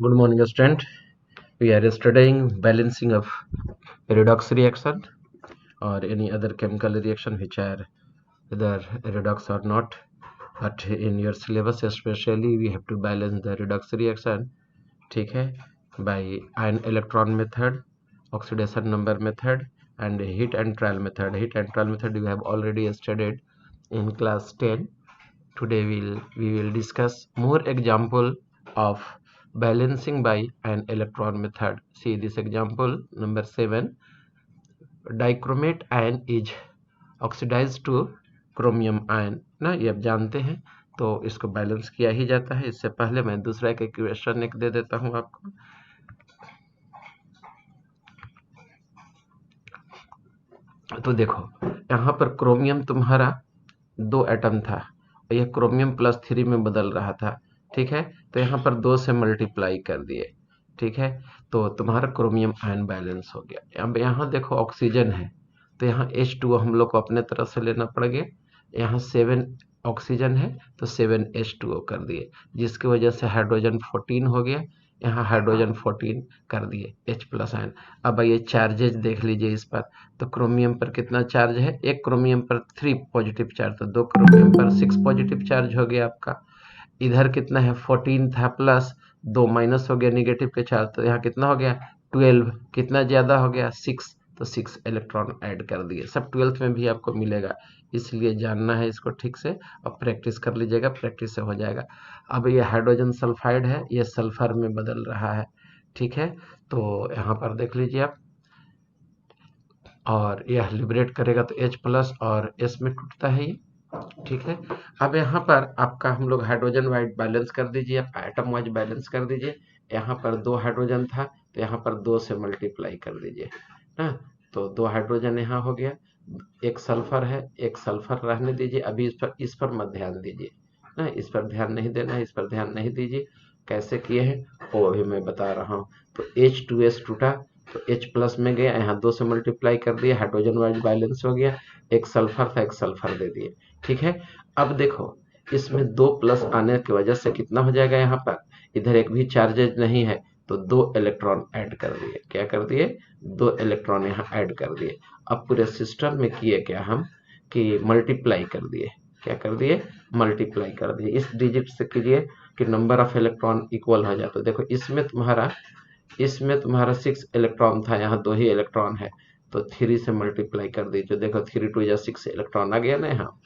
Good morning, student. We are studying balancing of redox reaction or any other chemical reaction which are either redox or not. But in your syllabus especially, we have to balance the redox reaction, ठीक है, by ion electron method, oxidation number method, and heat and trial method. Heat and trial method we have already studied in class 10. Today we will discuss more example of balancing by an electron method. See this example number 7. Dichromate ion is oxidized to chromium ion ना, ये आप जानते हैं, तो इसको balance किया ही जाता है। इससे पहले मैं दूसरा एक क्वेश्चन एक दे देता हूं आपको। तो देखो यहाँ पर क्रोमियम तुम्हारा 2 एटम था, यह क्रोमियम +3 में बदल रहा था, ठीक है। तो यहाँ पर 2 से मल्टीप्लाई कर दिए, ठीक है, तो तुम्हारा क्रोमियम आयन बैलेंस हो गया। अब यहाँ देखो ऑक्सीजन है, तो यहाँ H2O हम लोग को अपने तरफ से लेना पड़ गया। यहाँ 7 ऑक्सीजन है तो 7 H2O कर दिए, जिसकी वजह से हाइड्रोजन 14 हो गया। यहाँ हाइड्रोजन 14 कर दिए H+ आयन। अब ये चार्जेज देख लीजिए इस पर, तो क्रोमियम पर कितना चार्ज है, एक क्रोमियम पर 3 पॉजिटिव चार्ज, तो 2 क्रोमियम पर 6 पॉजिटिव चार्ज हो गया आपका। इधर कितना है, 14 था प्लस 2 माइनस हो गया नेगेटिव के चार्ज, तो यहाँ कितना हो गया 12, कितना ज्यादा हो गया 6, तो 6 इलेक्ट्रॉन ऐड कर दिए। सब 12th में भी आपको मिलेगा, इसलिए जानना है इसको ठीक से और प्रैक्टिस कर लीजिएगा, प्रैक्टिस से हो जाएगा। अब ये हाइड्रोजन सल्फाइड है, ये सल्फर में बदल रहा है, ठीक है। तो यहाँ पर देख लीजिए आप, और यह लिबरेट करेगा तो H+ और S में टूटता है ये, ठीक है। अब यहाँ पर आपका हम लोग हाइड्रोजन वाइज बैलेंस कर दीजिए, आप एटम वाइज बैलेंस कर दीजिए। यहाँ पर 2 हाइड्रोजन था, तो यहाँ पर 2 से मल्टीप्लाई कर दीजिए ना, तो 2 हाइड्रोजन यहाँ हो गया। एक सल्फर है, एक सल्फर रहने दीजिए, अभी इस पर मत ध्यान दीजिए ना, इस पर ध्यान नहीं देना है, इस पर ध्यान नहीं दीजिए। कैसे किए हैं वो अभी मैं बता रहा हूँ। तो H2S टूटा तो H+ में गया, यहाँ 2 से मल्टीप्लाई कर दिया, हाइड्रोजन वाइज बैलेंस हो गया। एक सल्फर था, एक सल्फर दे दिए, ठीक है। अब देखो इसमें 2+ आने की वजह से कितना हो जाएगा, यहाँ पर इधर एक भी चार्जेज नहीं है, तो 2 इलेक्ट्रॉन ऐड कर दिए। क्या कर दिए, 2 इलेक्ट्रॉन यहाँ ऐड कर दिए। अब पूरे सिस्टम में किए क्या हम कि मल्टीप्लाई कर दिए। क्या कर दिए, मल्टीप्लाई कर दिए। इस डिजिट से कीजिए कि नंबर ऑफ इलेक्ट्रॉन इक्वल हो जाए। तो देखो इसमें तुम्हारा 6 इलेक्ट्रॉन था, यहाँ 2 ही इलेक्ट्रॉन है, तो 3 से मल्टीप्लाई कर दीजिए। देखो 3 2 6 इलेक्ट्रॉन आ गया ना यहाँ,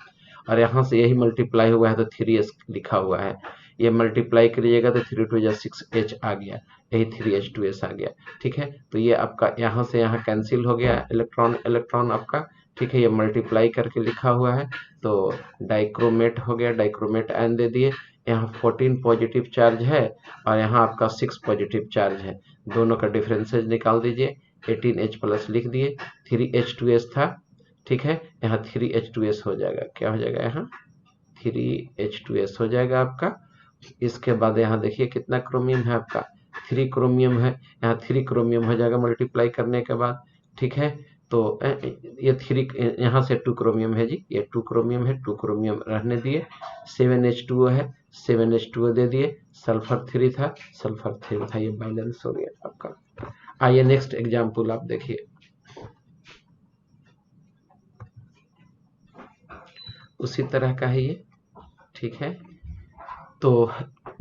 और यहाँ से यही मल्टीप्लाई हुआ है तो 3s लिखा हुआ है, ये मल्टीप्लाई करिएगा तो 3 2 6H आ गया, यही 3H2S आ गया, ठीक है। तो ये आपका यहाँ से यहाँ कैंसिल हो गया इलेक्ट्रॉन आपका, ठीक है। ये मल्टीप्लाई करके लिखा हुआ है, तो डाइक्रोमेट हो गया, डाइक्रोमेट आयन दे दिए। यहाँ 14 पॉजिटिव चार्ज है और यहाँ आपका 6 पॉजिटिव चार्ज है, दोनों का डिफरेंसेज निकाल दीजिए। 18H+ लिख दिए, 3H2S था, ठीक है। यहाँ 3H2S हो जाएगा, क्या हो जाएगा, यहाँ 3H2S हो जाएगा आपका। इसके बाद यहाँ देखिए कितना क्रोमियम है आपका, 3 क्रोमियम है, यहाँ 3 क्रोमियम हो जाएगा मल्टीप्लाई करने के बाद, ठीक है। तो ये 3 यहाँ से 2 क्रोमियम है जी, ये 2 क्रोमियम है, 2 क्रोमियम रहने दिए। 7H2O है, 7H2O दे दिए। सल्फर 3 था, सल्फर 3 था, ये बैलेंस हो गया आपका। आइए नेक्स्ट एग्जाम्पल आप देखिए, उसी तरह का है ये, ठीक है। तो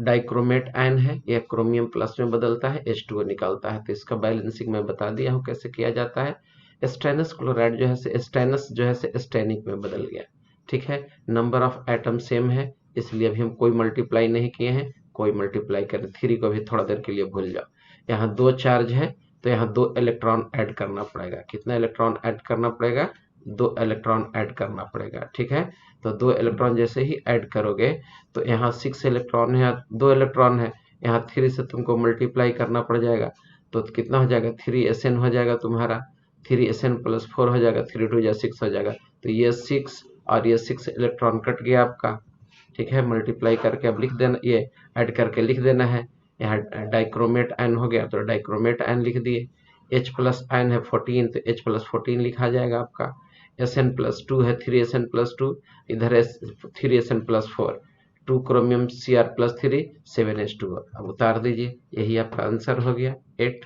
डाइक्रोमेट आयन है, यह क्रोमियम प्लस में बदलता है, H2O निकालता है। तो इसका बैलेंसिंग मैं बता दिया हूँ कैसे किया जाता है। स्टेनस क्लोराइड जो है स्टेनस जो है स्टेनिक में बदल गया, ठीक है। नंबर ऑफ एटम सेम है, इसलिए अभी हम कोई मल्टीप्लाई नहीं किए हैं, कोई मल्टीप्लाई करें 3 को भी थोड़ा देर के लिए भूल जाओ। यहाँ 2 चार्ज है, तो यहाँ 2 इलेक्ट्रॉन ऐड करना पड़ेगा। कितना इलेक्ट्रॉन ऐड करना पड़ेगा, 2 इलेक्ट्रॉन ऐड करना पड़ेगा, ठीक है। तो 2 इलेक्ट्रॉन जैसे ही ऐड करोगे तो यहाँ 6 इलेक्ट्रॉन है, 2 इलेक्ट्रॉन है, यहाँ 3 से तुमको मल्टीप्लाई करना पड़ जाएगा, तो कितना हो जाएगा 3Sn हो जाएगा तुम्हारा, 3Sn+4 हो जाएगा, 3 2 6 हो जाएगा। तो ये 6 और ये 6 इलेक्ट्रॉन कट गया आपका, ठीक है। मल्टीप्लाई करके अब लिख देना, ये ऐड करके लिख देना है। यहाँ डाइक्रोमेट आयन हो गया तो डाइक्रोमेट आयन लिख दिए। H+ आयन है 14, तो H+14 लिखा जाएगा आपका। Sn+2 है, 3Sn+2, इधर 3Sn+4, 2 क्रोमियम Cr+3 7H2O। अब उतार दीजिए, यही आपका आंसर हो गया 8।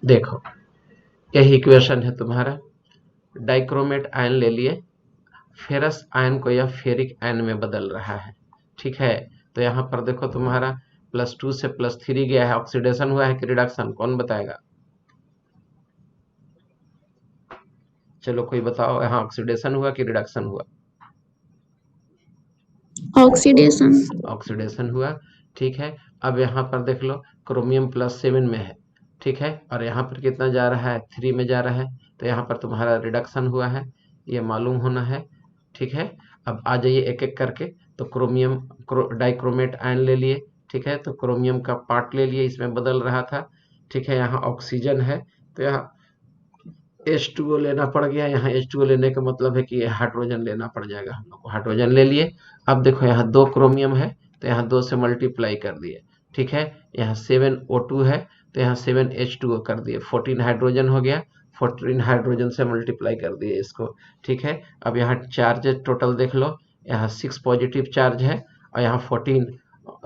देखो यही इक्वेशन है तुम्हारा, डाइक्रोमेट आयन ले लिए, फेरस आयन को यह फेरिक आयन में बदल रहा है, ठीक है। तो यहाँ पर देखो तुम्हारा +2 से +3 गया है, ऑक्सीडेशन हुआ है कि रिडक्शन, कौन बताएगा? चलो कोई बताओ, यहाँ ऑक्सीडेशन हुआ कि रिडक्शन हुआ? ऑक्सीडेशन। ऑक्सीडेशन हुआ, ठीक है। अब यहाँ पर देख लो क्रोमियम +7 में है, ठीक है, और यहाँ पर कितना जा रहा है? 3 में जा रहा है, तो यहाँ पर तुम्हारा रिडक्शन हुआ है, ये मालूम होना है, ठीक है। अब आ जाइए एक एक करके, तो क्रोमियम डाइक्रोमेट आयन ले लिए, ठीक है, तो क्रोमियम का पार्ट ले लिए, इसमें बदल रहा था, ठीक है। यहाँ ऑक्सीजन है, तो यहाँ H2O लेना पड़ गया, यहाँ H2O लेने का मतलब है कि हाइड्रोजन लेना पड़ जाएगा हम लोग को, हाइड्रोजन ले लिए। अब देखो यहाँ 2 क्रोमियम है, तो यहाँ 2 से मल्टीप्लाई कर दिए, ठीक है। यहाँ 7O2 है, तो यहाँ 7H2O कर दिए, 14 हाइड्रोजन हो गया, 14 हाइड्रोजन से मल्टीप्लाई कर दिए इसको, ठीक है। अब यहाँ चार्ज टोटल देख लो, यहाँ 6 पॉजिटिव चार्ज है, और यहाँ 14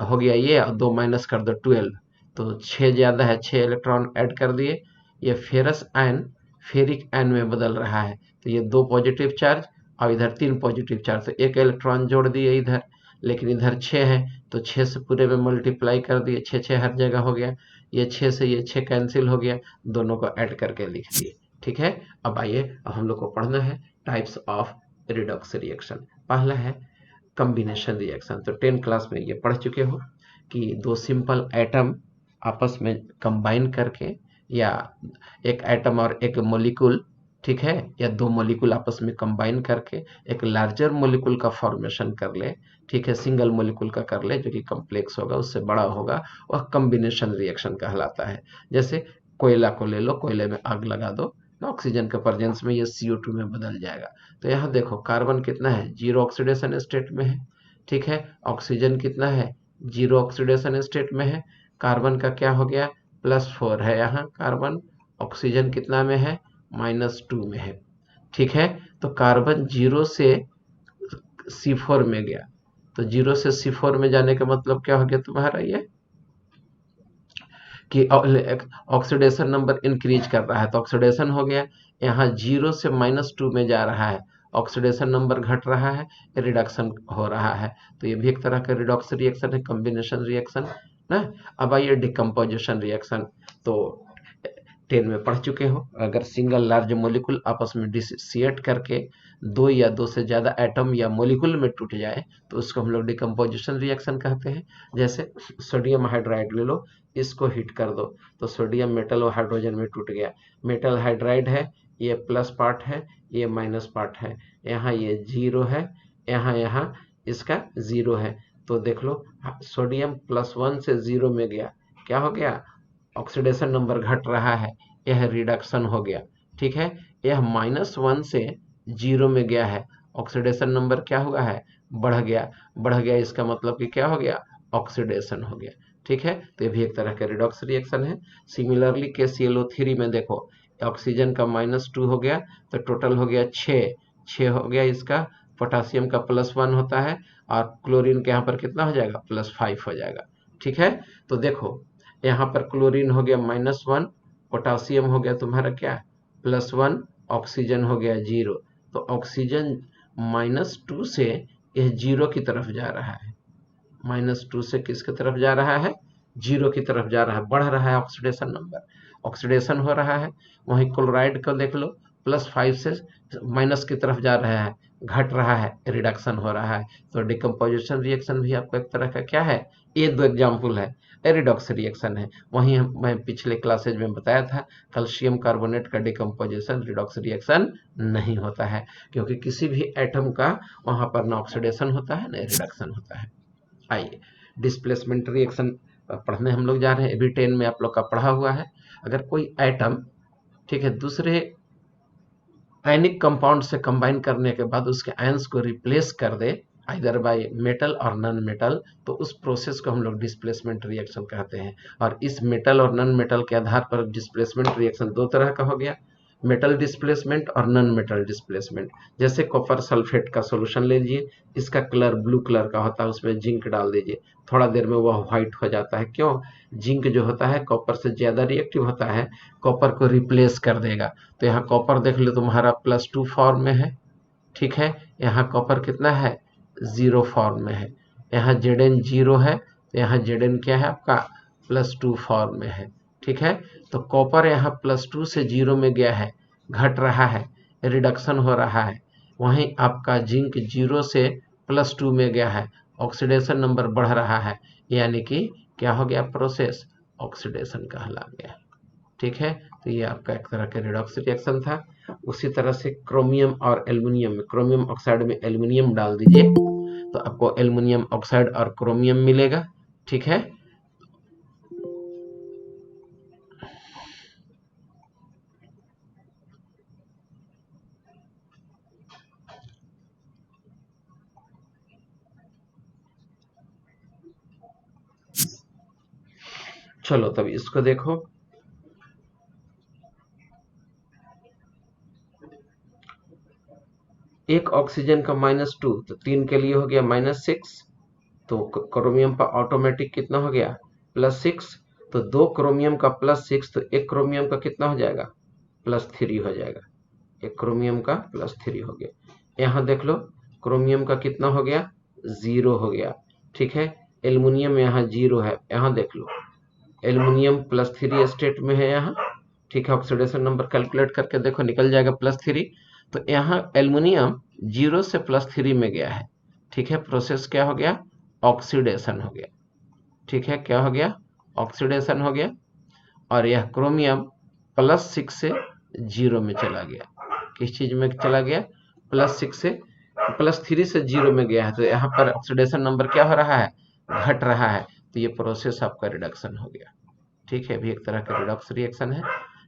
हो गया ये, और 2 माइनस कर दो 12, तो 6 ज़्यादा है, 6 इलेक्ट्रॉन ऐड कर दिए। ये फेरस आयन फेरिक आयन में बदल रहा है, तो ये 2 पॉजिटिव चार्ज और इधर 3 पॉजिटिव चार्ज, तो 1 इलेक्ट्रॉन जोड़ दिए इधर, लेकिन इधर 6 है, तो 6 से पूरे में मल्टीप्लाई कर दिए, 6 6 हर जगह हो गया, ये 6 से ये 6 कैंसिल हो गया, दोनों को ऐड करके लिख दिए, ठीक है। अब आइए, अब हम लोग को पढ़ना है टाइप्स ऑफ रिडॉक्स रिएक्शन। पहला है कॉम्बिनेशन रिएक्शन, तो 10 क्लास में ये पढ़ चुके हो कि दो सिंपल एटम आपस में कंबाइन करके, या एक एटम और एक मॉलिक्यूल, ठीक है, या दो मॉलिक्यूल आपस में कंबाइन करके एक लार्जर मॉलिक्यूल का फॉर्मेशन कर ले, ठीक है, सिंगल मॉलिक्यूल का कर ले जो कि कॉम्प्लेक्स होगा, उससे बड़ा होगा, वह कॉम्बिनेशन रिएक्शन कहलाता है। जैसे कोयला को ले लो, कोयले में आग लगा दो, ऑक्सीजन के प्रेजेंस में ये CO2 में बदल जाएगा। तो यहाँ देखो कार्बन कितना है? 0 ऑक्सीडेशन स्टेट में है, ठीक है। ऑक्सीजन कितना है? 0 ऑक्सीडेशन स्टेट में है। कार्बन का क्या हो गया? +4 है यहाँ कार्बन। ऑक्सीजन कितना में है? -2 में है, ठीक है। तो कार्बन 0 से C4 में गया, तो 0 से C4 में जाने का मतलब क्या हो गया तुम्हारा? ये कि ऑक्सीडेशन नंबर इंक्रीज कर रहा है, तो ऑक्सीडेशन हो गया। यहाँ 0 से -2 में जा रहा है, ऑक्सीडेशन नंबर घट रहा है, रिडक्शन हो रहा है, तो ये भी एक तरह का रिडॉक्स रिएक्शन है, कॉम्बिनेशन रिएक्शन ना। अब आइए डिकम्पोजिशन रिएक्शन, तो 10 में पढ़ चुके हो, अगर सिंगल लार्ज मॉलिक्यूल आपस में डिसोसिएट करके दो या दो से ज़्यादा एटम या मॉलिक्यूल में टूट जाए, तो उसको हम लोग डिकम्पोजिशन रिएक्शन कहते हैं। जैसे सोडियम हाइड्राइड ले लो, इसको हीट कर दो, तो सोडियम मेटल और हाइड्रोजन में टूट गया, मेटल हाइड्राइड है, ये प्लस पार्ट है, ये माइनस पार्ट है, यहाँ ये 0 है, यहाँ इसका 0 है, तो देख लो सोडियम +1 से 0 में गया, क्या हो गया? ऑक्सीडेशन नंबर घट रहा है, यह रिडक्शन हो गया, ठीक है। यह -1 से 0 में गया है, ऑक्सीडेशन नंबर क्या हुआ है? बढ़ गया, बढ़ गया, इसका मतलब कि क्या हो गया? ऑक्सीडेशन हो गया, ठीक है। तो ये भी एक तरह का रिडॉक्स रिएक्शन है। सिमिलरली KClO3 में देखो, ऑक्सीजन का -2 हो गया, तो टोटल हो गया 6 हो गया इसका, पोटासियम का +1 होता है, और क्लोरीन के यहाँ पर कितना हो जाएगा? +5 हो जाएगा, ठीक है। तो देखो यहाँ पर क्लोरीन हो गया -1, पोटासियम हो गया तुम्हारा क्या? +1, ऑक्सीजन हो गया 0, तो ऑक्सीजन -2 से यह 0 की तरफ जा रहा है, -2 से किसकी तरफ जा रहा है? 0 की तरफ जा रहा है, बढ़ रहा है ऑक्सीडेशन नंबर, ऑक्सीडेशन हो रहा है। वहीं क्लोराइड को देख लो, +5 से माइनस की तरफ जा रहा है, घट रहा है, रिडक्शन हो रहा है। तो डिकम्पोजिशन रिएक्शन भी आपको एक तरह का क्या है? ये दो एग्जाम्पल है, रिडॉक्स रिएक्शन है। वहीं मैं पिछले क्लासेज में बताया था, कैल्शियम कार्बोनेट का डिकम्पोजिशन रिडॉक्स रिएक्शन नहीं होता है, क्योंकि किसी भी एटम का वहां पर ना ऑक्सीडेशन होता है, ना रिडक्शन होता है। आइए डिस्प्लेसमेंट रिएक्शन पढ़ने हम लोग जा रहे हैं, अभी 10 में आप लोग का पढ़ा हुआ है। अगर कोई एटम, ठीक है, दूसरे आयनिक कंपाउंड से कंबाइन करने के बाद उसके आयंस को रिप्लेस कर दे, आइदर बाय मेटल और नॉन मेटल, तो उस प्रोसेस को हम लोग डिस्प्लेसमेंट रिएक्शन कहते हैं। और इस मेटल और नॉन मेटल के आधार पर डिस्प्लेसमेंट रिएक्शन दो तरह का हो गया, मेटल डिस्प्लेसमेंट और नॉन मेटल डिस्प्लेसमेंट। जैसे कॉपर सल्फेट का सॉल्यूशन ले लीजिए, इसका कलर ब्लू कलर का होता है, उसमें जिंक डाल दीजिए, थोड़ा देर में वह व्हाइट हो जाता है। क्यों? जिंक जो होता है कॉपर से ज़्यादा रिएक्टिव होता है, कॉपर को रिप्लेस कर देगा। तो यहाँ कॉपर देख लो तुम्हारा +2 फॉर्म में है, ठीक है। यहाँ कॉपर कितना है? 0 फॉर्म में है। यहाँ Zn 0 है, तो यहाँ Zn क्या है आपका? +2 फॉर्म में है, ठीक है। तो कॉपर यहाँ +2 से 0 में गया है, घट रहा है, रिडक्शन हो रहा है। वहीं आपका जिंक 0 से +2 में गया है, ऑक्सीडेशन नंबर बढ़ रहा है, यानी कि क्या हो गया? प्रोसेस ऑक्सीडेशन कहला गया, ठीक है। तो ये आपका एक तरह का रिडॉक्स रिएक्शन था। उसी तरह से क्रोमियम और एल्युमिनियम में, क्रोमियम ऑक्साइड में एल्युमिनियम डाल दीजिए तो आपको एल्युमिनियम ऑक्साइड और क्रोमियम मिलेगा, ठीक है। चलो तब इसको देखो, एक ऑक्सीजन का -2 तो 3 के लिए हो गया -6, तो क्रोमियम का ऑटोमेटिक कितना हो गया? +6। तो 2 क्रोमियम का +6, तो एक क्रोमियम का कितना हो जाएगा? +3 हो जाएगा। एक क्रोमियम का +3 हो गया। यहाँ देख लो क्रोमियम का कितना हो गया? 0 हो गया, ठीक है। एल्युमिनियम यहाँ 0 है, यहाँ देख लो एल्युमिनियम +3 स्टेट में है यहाँ, ठीक है। ऑक्सीडेशन नंबर कैलकुलेट करके देखो, निकल जाएगा +3। तो यहाँ एल्युमिनियम 0 से +3 में गया है, ठीक है। प्रोसेस क्या हो गया? ऑक्सीडेशन हो गया, ठीक है। क्या हो गया? ऑक्सीडेशन हो गया। और यह क्रोमियम +6 से 0 में चला गया। किस चीज में चला गया? +6 से +3 से 0 में गया है, तो यहाँ पर ऑक्सीडेशन नंबर क्या हो रहा है? घट रहा है। तो ये प्रोसेस आपका रिडक्शन हो गया, ठीक है। भी एक तरह का रिडॉक्स रिएक्शन है।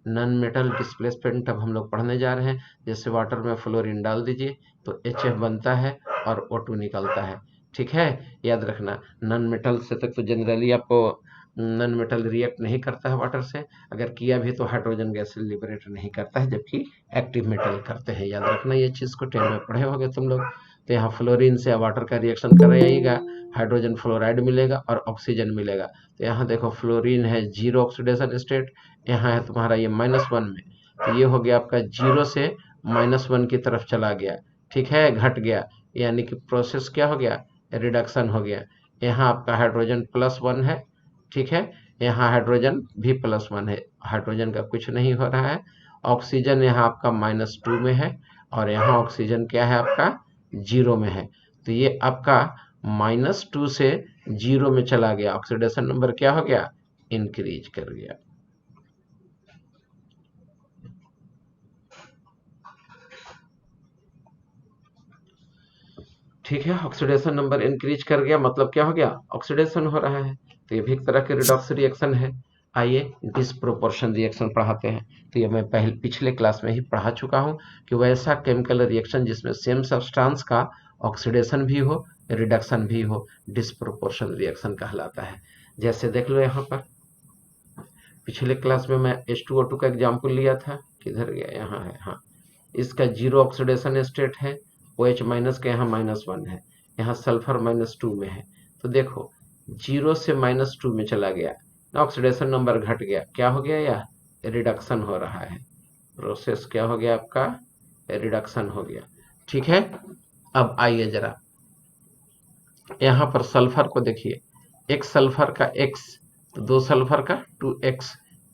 नॉन मेटल डिस्प्लेसमेंट अब हम लोग पढ़ने जा रहे हैं। जैसे वाटर में फ्लोरीन डाल दीजिए तो HF बनता है और O2 निकलता है, ठीक है। याद रखना, नॉन मेटल से तक तो जनरली आपको नॉन मेटल रिएक्ट नहीं करता है वाटर से, अगर किया भी तो हाइड्रोजन गैस लिबरेट नहीं करता है, जबकि एक्टिव मेटल करते हैं। याद रखना ये चीज़ को, 10 में पढ़े होंगे तुम लोग। तो यहाँ फ्लोरीन से वाटर का रिएक्शन कराइएगा, हाइड्रोजन फ्लोराइड मिलेगा और ऑक्सीजन मिलेगा। तो यहाँ देखो फ्लोरीन है 0 ऑक्सीडेशन स्टेट, यहाँ है तुम्हारा ये -1 में, तो ये हो गया आपका 0 से -1 की तरफ चला गया, ठीक है, घट गया, यानी कि प्रोसेस क्या हो गया? रिडक्शन हो गया। यहाँ आपका हाइड्रोजन +1 है, ठीक है। यहाँ हाइड्रोजन भी +1 है, हाइड्रोजन का कुछ नहीं हो रहा है। ऑक्सीजन यहाँ आपका -2 में है और यहाँ ऑक्सीजन क्या है आपका? 0 में है। तो ये आपका -2 से 0 में चला गया, ऑक्सीडेशन नंबर क्या हो गया? इंक्रीज कर गया। ठीक है, ऑक्सीडेशन नंबर इंक्रीज कर गया, मतलब क्या हो गया? ऑक्सीडेशन हो रहा है। तो ये भी एक तरह के रिडॉक्स रिएक्शन है। आइए डिस्प्रोपोर्शन रिएक्शन पढ़ाते हैं। तो ये मैं पिछले क्लास में ही पढ़ा चुका हूँ कि वैसा केमिकल रिएक्शन जिसमें सेम सब्सटेंस का ऑक्सीडेशन भी हो, रिडक्शन भी हो, डिस्प्रोपोर्शन रिएक्शन कहलाता है। जैसे देख लो यहाँ पर, पिछले क्लास में मैं H2O2 का एग्जाम्पल लिया था, किधर गया? यहाँ है, हाँ। इसका 0 ऑक्सीडेशन स्टेट है, OH माइनस का यहाँ -1 है, यहाँ सल्फर -2 में है। तो देखो 0 से -2 में चला गया, ऑक्सीडेशन नंबर घट गया, क्या हो गया? यह रिडक्शन हो रहा है। प्रोसेस क्या हो गया आपका? रिडक्शन हो गया, ठीक है। अब आइए जरा यहाँ पर सल्फर को देखिए, एक सल्फर का X तो 2 सल्फर का 2X,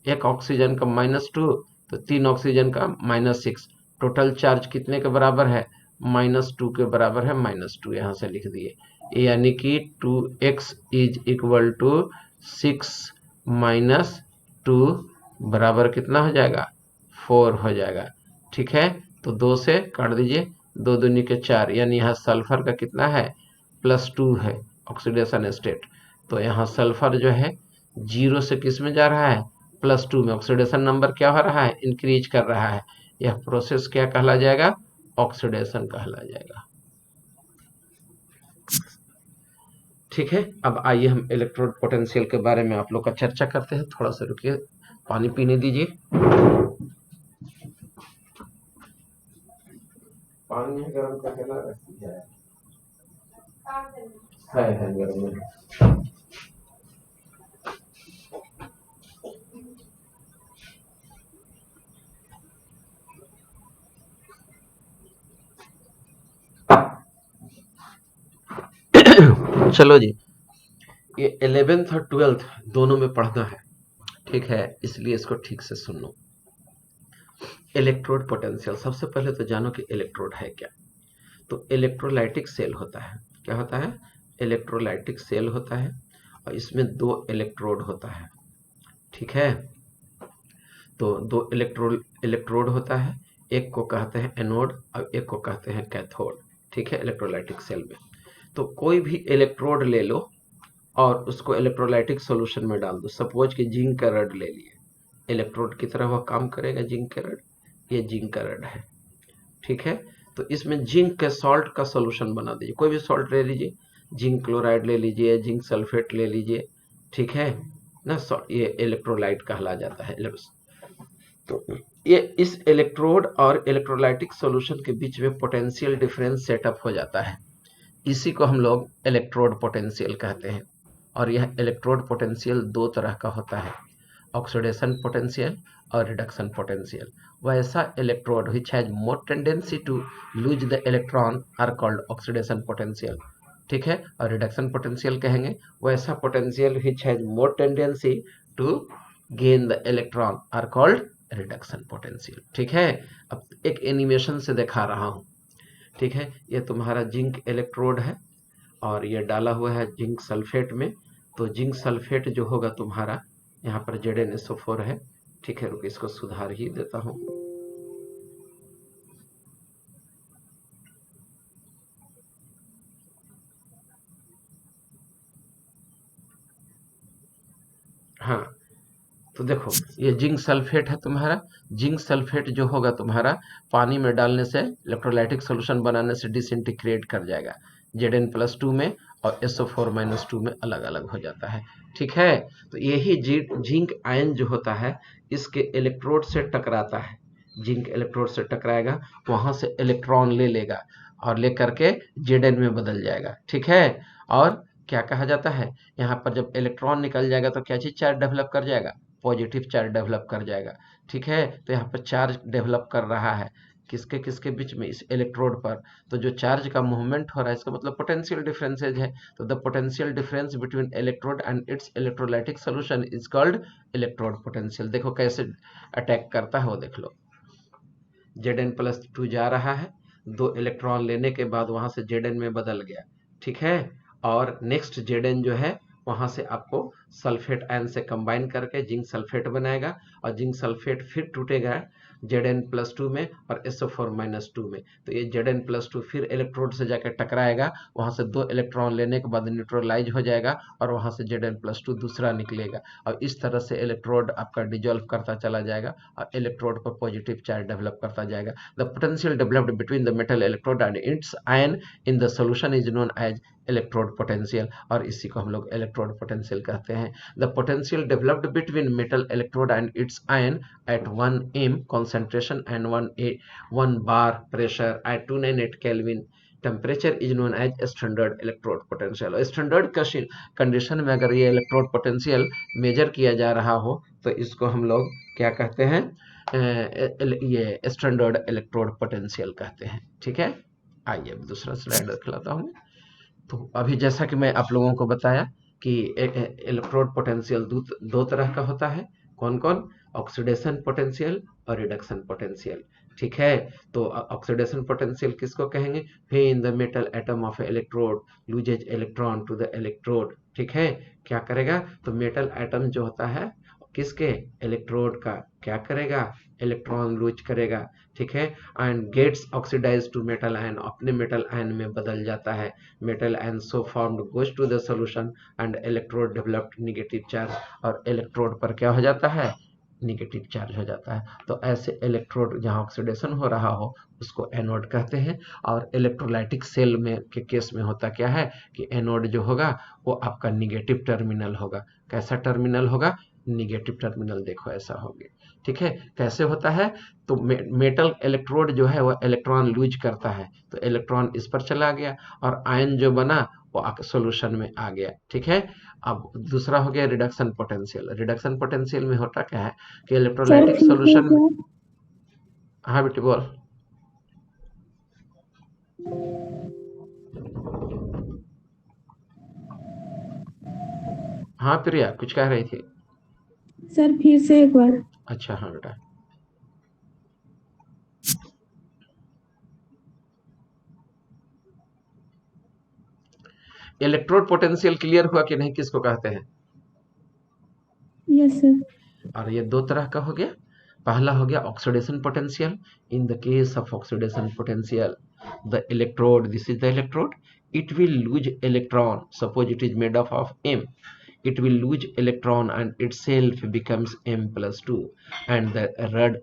एक ऑक्सीजन का -2 तो 3 ऑक्सीजन का -6, टोटल चार्ज कितने के बराबर है? -2 के बराबर है, -2 यहाँ से लिख दिए, यानी कि 2X इज इक्वल टू 6 -2 बराबर कितना हो जाएगा? 4 हो जाएगा, ठीक है। तो 2 से काट दीजिए, 2 दूनी के 4, यानी यहाँ सल्फर का कितना है? +2 है ऑक्सीडेशन स्टेट। तो यहाँ सल्फर जो है 0 से किस में जा रहा है? +2 में। ऑक्सीडेशन नंबर क्या हो रहा है? इंक्रीज कर रहा है। यह प्रोसेस क्या कहला जाएगा? ऑक्सीडेशन कहला जाएगा। ठीक है, अब आइए हम इलेक्ट्रोड पोटेंशियल के बारे में आप लोग का चर्चा करते हैं। थोड़ा सा रुकिए, पानी पीने दीजिए। पानी है गरम करके ना रखी है गरम में। चलो जी, ये 11th और 12th दोनों में पढ़ना है, ठीक है, इसलिए इसको ठीक से सुन लो। इलेक्ट्रोड पोटेंशियल, सबसे पहले तो जानो कि इलेक्ट्रोड है क्या। तो इलेक्ट्रोलाइटिक सेल होता है। क्या होता है? इलेक्ट्रोलाइटिक सेल होता है और इसमें दो इलेक्ट्रोड होता है, ठीक है। तो दो इलेक्ट्रोड होता है, एक को कहते हैं एनोड और एक को कहते हैं कैथोड, ठीक है, इलेक्ट्रोलाइटिक सेल में। तो कोई भी इलेक्ट्रोड ले लो और उसको इलेक्ट्रोलाइटिक सॉल्यूशन में डाल दो। सपोज कि जिंक का रड ले लिए, इलेक्ट्रोड की तरह वह काम करेगा जिंक का रड। ये जिंक का रड है, ठीक है। तो इसमें जिंक के सॉल्ट का सॉल्यूशन बना दीजिए, कोई भी सॉल्ट ले लीजिए, जिंक क्लोराइड ले लीजिए, जिंक सल्फेट ले लीजिए, ठीक है ना। ये इलेक्ट्रोलाइट कहला जाता है। तो ये इस इलेक्ट्रोड और इलेक्ट्रोलाइटिक सॉल्यूशन के बीच में पोटेंशियल डिफरेंस सेटअप हो जाता है। इसी को हम लोग इलेक्ट्रोड पोटेंशियल कहते हैं। और यह इलेक्ट्रोड पोटेंशियल दो तरह का होता है, ऑक्सीडेशन पोटेंशियल और रिडक्शन पोटेंशियल। वैसा electrode which has more tendency to lose the electron are called oxidation potential, ठीक है। और रिडक्शन पोटेंशियल कहेंगे वैसा potential which has more tendency to gain the electron are called reduction potential, ठीक है। अब एक एनिमेशन से दिखा रहा हूं, ठीक है। ये तुम्हारा जिंक इलेक्ट्रोड है और ये डाला हुआ है जिंक सल्फेट में। तो जिंक सल्फेट जो होगा तुम्हारा, यहाँ पर ZnSO4 है, ठीक है। रुक, इसको सुधार ही देता हूँ। हाँ, तो देखो ये जिंक सल्फेट है तुम्हारा। जिंक सल्फेट जो होगा तुम्हारा पानी में डालने से, इलेक्ट्रोलाइटिक सॉल्यूशन बनाने से डिसइंटीग्रेट कर जाएगा Zn+2 में और SO4-2 में अलग अलग हो जाता है, ठीक है। तो यही जिंक आयन जो होता है इसके इलेक्ट्रोड से टकराता है। जिंक इलेक्ट्रोड से टकराएगा, वहां से इलेक्ट्रॉन ले लेगा और लेकर के Zn में बदल जाएगा, ठीक है। और क्या कहा जाता है, यहाँ पर जब इलेक्ट्रॉन निकल जाएगा तो क्या चीज चार्ज डेवलप कर जाएगा, पॉजिटिव चार्ज डेवलप कर जाएगा, ठीक है। तो यहाँ पर चार्ज डेवलप कर रहा है किसके किसके बीच में, इस इलेक्ट्रोड पर। तो जो चार्ज का मूवमेंट हो रहा है इसका मतलब पोटेंशियल डिफरेंसेज है। तो the potential difference between electrode and it's electrolytic solution is called electrode potential. देखो कैसे अटैक करता है वो देख लो। Zn+2 जा रहा है, दो इलेक्ट्रॉन लेने के बाद वहां से Zn में बदल गया, ठीक है। और नेक्स्ट Zn जो है वहां से आपको सल्फेट आयन से कंबाइन करके जिंक सल्फेट बनाएगा और जिंक सल्फेट फिर टूटेगा Zn+2 में और SO4-2 में। तो ये Zn+2 फिर इलेक्ट्रोड से जाकर टकराएगा, वहां से दो इलेक्ट्रॉन लेने के बाद न्यूट्रलाइज हो जाएगा और वहां से Zn+2 दूसरा निकलेगा और इस तरह से इलेक्ट्रोड आपका डिजोल्व करता चला जाएगा और इलेक्ट्रोड पर पॉजिटिव चार्ज डेवलप करता जाएगा। The potential developed between the metal electrode and its ion in the solution is known as electrode potential, और इसी को हम लोग इलेक्ट्रोड पोटेंशियल कहते हैं। The potential developed between metal electrode and its ion at 1 m concentration and 1 bar pressure at 298 Kelvin temperature is known as standard electrode potential। Standard condition में अगर ये इलेक्ट्रोड पोटेंशियल मेजर किया जा रहा हो तो इसको हम लोग क्या कहते हैं, ये स्टैंडर्ड इलेक्ट्रोड पोटेंशियल कहते हैं, ठीक है। आइए अब दूसरा स्लाइड दिखलाता हूँ। तो अभी जैसा कि मैं आप लोगों को बताया कि इलेक्ट्रोड पोटेंशियल दो तरह का होता है। कौन कौन? ऑक्सीडेशन पोटेंशियल और रिडक्शन पोटेंशियल, ठीक है। तो ऑक्सीडेशन पोटेंशियल किसको कहेंगे? When the metal atom of electrode loses electron to the electrode, ठीक है। क्या करेगा? तो मेटल एटम जो होता है किसके? इलेक्ट्रोड का क्या करेगा? इलेक्ट्रॉन लूज करेगा, ठीक है। And gets oxidize to metal ion, अपने मेटल आयन में बदल जाता है। Metal ion so formed goes to the solution and electrode developed negative charge, और इलेक्ट्रोड पर क्या हो जाता है? निगेटिव चार्ज हो जाता है। तो ऐसे इलेक्ट्रोड जहाँ ऑक्सीडेशन हो रहा हो उसको एनोड कहते हैं। और इलेक्ट्रोलाइटिक सेल में के केस में होता क्या है कि एनोड जो होगा वो आपका निगेटिव टर्मिनल होगा। कैसा टर्मिनल होगा? Negative terminal. देखो ऐसा होगा, ठीक है। कैसे होता है? तो मेटल इलेक्ट्रोड जो है वो इलेक्ट्रॉन लूज करता है, तो इलेक्ट्रॉन इस पर चला गया और आयन जो बना वो सॉल्यूशन में आ गया, ठीक है। अब दूसरा हो गया रिडक्शन पोटेंशियल। रिडक्शन पोटेंशियल में होता क्या है कि सर इलेक्ट्रोलाइटिक फिर से सॉल्यूशन एक में। बार। हाँ बेटी बोल। हाँ प्रिया कुछ कह रही थी। सर फिर से एक बार। अच्छा हाँ बेटा। इलेक्ट्रोड पोटेंशियल क्लियर हुआ कि नहीं, किसको कहते हैं? Yes sir. और ये दो तरह का हो गया। पहला हो गया oxidation potential. In the case of oxidation potential, the electrode, this is the electrode, it will lose electron. Suppose it is made up of M, it will lose electron and itself becomes M plus 2, and the rod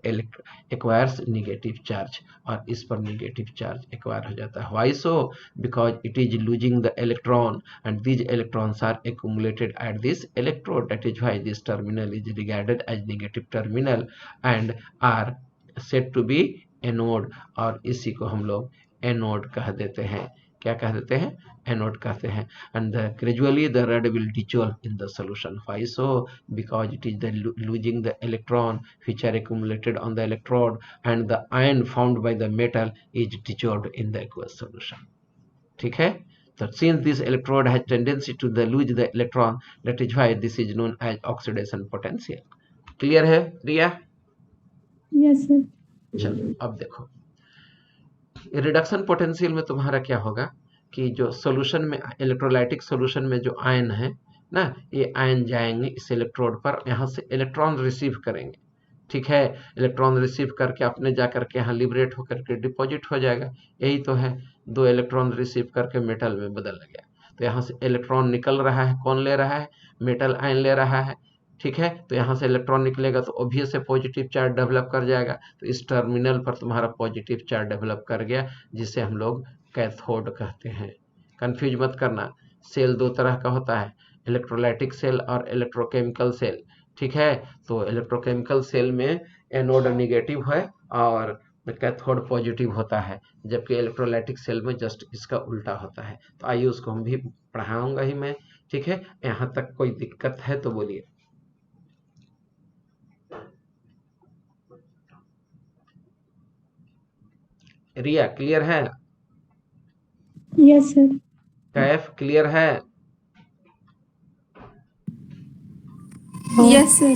acquires negative charge, और इस पर negative charge acquire हो जाता है। Why so? Because it is losing the electron and these electrons are accumulated at this electrode. That is why this terminal is regarded as negative terminal and are said to be anode, और इसी को हम लोग anode कह देते हैं। क्या कह देते हैं? एनोड कहते हैं। and gradually the rod will dissolve in the solution. Why so? Because it is the losing the electron which are accumulated on the electrode, and the ion found by the metal is dissolved in the aqueous solution, ठीक है। तो since this electrode has tendency to the lose the electron, that is why this is known as oxidation potential. Clear है रिया? Yes sir. चलो अब देखो, reduction potential में तुम्हारा क्या होगा कि जो सॉल्यूशन में, इलेक्ट्रोलाइटिक सॉल्यूशन में जो आयन है ना, ये आयन जाएंगे इस इलेक्ट्रोड पर, यहाँ से इलेक्ट्रॉन रिसीव करेंगे, ठीक है। इलेक्ट्रॉन रिसीव करके अपने जा करके यहाँ लिबरेट होकर के डिपॉजिट हो जाएगा। यही तो है, दो इलेक्ट्रॉन रिसीव करके मेटल में बदल गया। तो यहाँ से इलेक्ट्रॉन निकल रहा है, कौन ले रहा है? मेटल आयन ले रहा है, ठीक है। तो यहाँ से इलेक्ट्रॉन निकलेगा तो ऑब्वियस से पॉजिटिव चार्ज डेवलप कर जाएगा। तो इस टर्मिनल पर तुम्हारा पॉजिटिव चार्ज डेवलप कर गया, जिसे हम लोग कैथोड कहते हैं। कंफ्यूज मत करना, सेल दो तरह का होता है, इलेक्ट्रोलाइटिक सेल और इलेक्ट्रोकेमिकल सेल, ठीक है। तो इलेक्ट्रोकेमिकल सेल में एनोड नेगेटिव है और कैथोड पॉजिटिव होता है, जबकि इलेक्ट्रोलाइटिक सेल में जस्ट इसका उल्टा होता है। तो आइए उसको हम भी पढ़ाऊंगा ही मैं, ठीक है। यहाँ तक कोई दिक्कत है तो बोलिए। रिया क्लियर है? Yes sir. कैफ क्लियर है? Yes sir.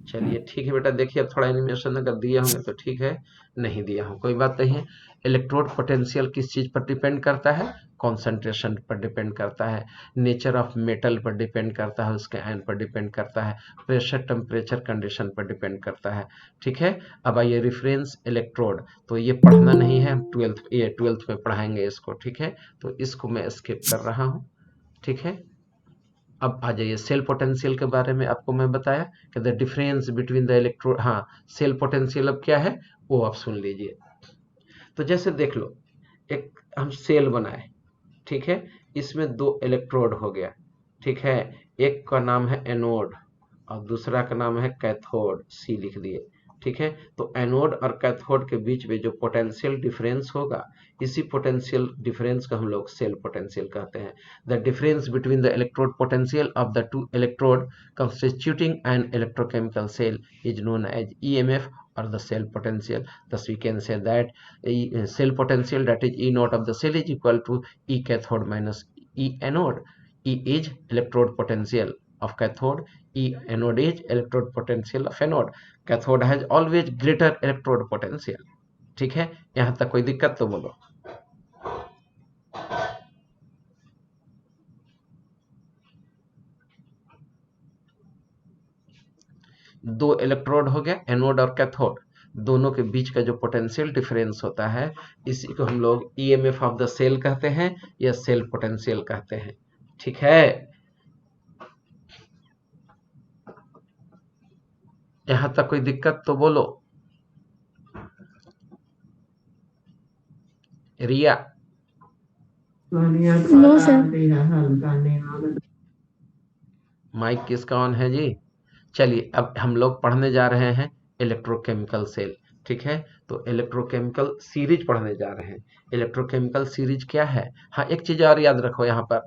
चलिए ठीक है बेटा, देखिए अब थोड़ा एनिमेशन अगर दिए होंगे तो ठीक है, नहीं दिया हो कोई बात नहीं है। इलेक्ट्रोड पोटेंशियल किस चीज़ पर डिपेंड करता है? कॉन्सेंट्रेशन पर डिपेंड करता है, नेचर ऑफ मेटल पर डिपेंड करता है, उसके आयन पर डिपेंड करता है, प्रेशर टेम्परेचर कंडीशन पर डिपेंड करता है, ठीक है। अब आइए रेफरेंस इलेक्ट्रोड, तो ये पढ़ना नहीं है, हम ट्वेल्थ में पढ़ाएंगे इसको, ठीक है। तो इसको मैं स्किप कर रहा हूँ, ठीक है। अब आ जाइए सेल पोटेंशियल के बारे में, आपको मैं बताया कि the difference between the electrode, हाँ सेल पोटेंशियल अब क्या है वो आप सुन लीजिए। तो जैसे देख लो, एक हम सेल बनाए, ठीक है। इसमें दो इलेक्ट्रोड हो गया, ठीक है। एक का नाम है एनोड और दूसरा का नाम है कैथोड, सी लिख दिए, ठीक है। तो एनोड और कैथोड के बीच में जो पोटेंशियल डिफरेंस होगा, इसी पोटेंशियल डिफरेंस को हम लोग सेल पोटेंशियल कहते हैं। The difference between the electrode potential of the two electrode constituting an electrochemical cell is known as EMF or the cell potential. Thus we can say that cell potential, that is E naught of the cell, is equal to E cathode minus E anode. E is electrode potential of cathode, E anode is electrode potential of anode. Cathode has always greater electrode potential, ठीक है। यहाँ तक कोई दिक्कत तो बोलो। दो electrode हो गया, एनोड और कैथोड, दोनों के बीच का जो पोटेंशियल डिफरेंस होता है, इसी को हम लोग ईएमएफ ऑफ द सेल कहते हैं या सेल पोटेंशियल कहते हैं, ठीक है। यहाँ तक कोई दिक्कत तो बोलो। Riya, no sir. माइक किसका ऑन है जी? चलिए, अब हम लोग पढ़ने जा रहे हैं इलेक्ट्रोकेमिकल सेल। ठीक है, तो इलेक्ट्रोकेमिकल सीरीज पढ़ने जा रहे हैं। इलेक्ट्रोकेमिकल सीरीज क्या है? हाँ, एक चीज और याद रखो यहाँ पर,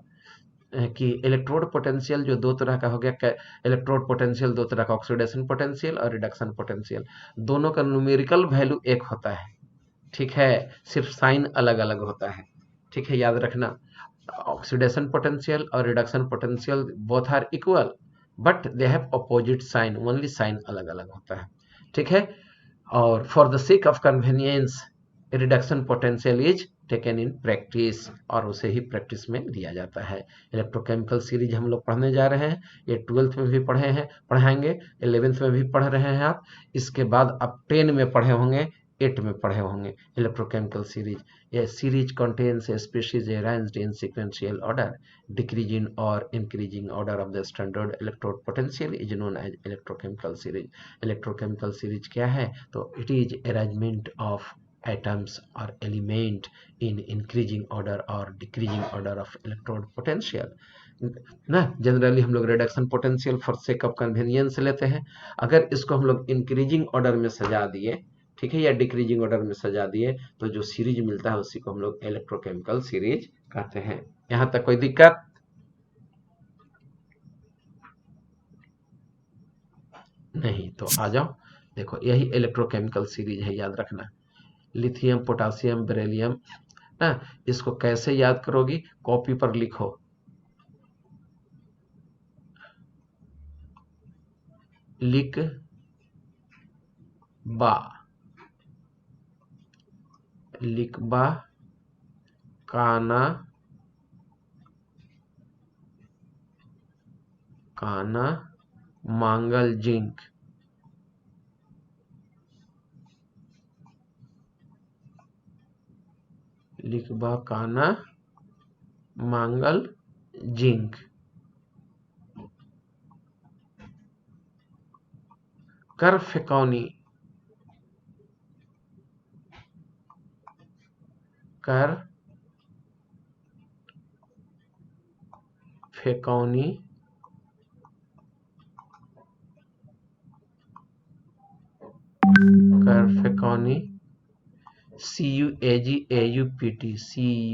कि इलेक्ट्रोड पोटेंशियल जो दो तरह का हो गया। इलेक्ट्रोड पोटेंशियल दो तरह का, ऑक्सीडेशन पोटेंशियल और रिडक्शन पोटेंशियल। दोनों का न्यूमेरिकल वैल्यू एक होता है। ठीक है, सिर्फ साइन अलग अलग होता है। ठीक है, याद रखना। ऑक्सीडेशन पोटेंशियल और reduction potential both are equal, but they have opposite sign, only sign अलग अलग होता है। ठीक है, और for the sake of convenience reduction potential is taken in practice, और उसे ही प्रैक्टिस में लिया जाता है। इलेक्ट्रोकेमिकल सीरीज हम लोग पढ़ने जा रहे हैं। ये 12th में भी पढ़े हैं, पढ़ाएंगे, 11th में भी पढ़ रहे हैं आप। इसके बाद आप 10 में पढ़े होंगे, 8 में पढ़े होंगे इलेक्ट्रोकेमिकल सीरीज। ये series contains a species arranged in sequential order. Decreasing or increasing order of the standard electrode potential is known as electrochemical series. Electrochemical series क्या है? तो it is arrangement of atoms or element in increasing order or decreasing order of electrode potential ना। Generally हम लोग reduction potential for sake of convenience लेते हैं। अगर इसको हम लोग इंक्रीजिंग ऑर्डर में सजा दिए, ठीक है, या डिक्रीजिंग ऑर्डर में सजा दिए, तो जो सीरीज मिलता है उसी को हम लोग इलेक्ट्रोकेमिकल सीरीज कहते हैं। यहां तक कोई दिक्कत नहीं? तो आ जाओ, देखो यही इलेक्ट्रोकेमिकल सीरीज है, याद रखना। लिथियम, पोटासियम, बेरिलियम ना। इसको कैसे याद करोगी? कॉपी पर लिखो, लिख बा, लिखबा, काना, काना, मांगल, जिंक। लिखबा, काना, मांगल, जिंक। कर फेकौनी, कर फेकौनी, कर फेकौनी, CUAGAUPT, CUAGAUPT,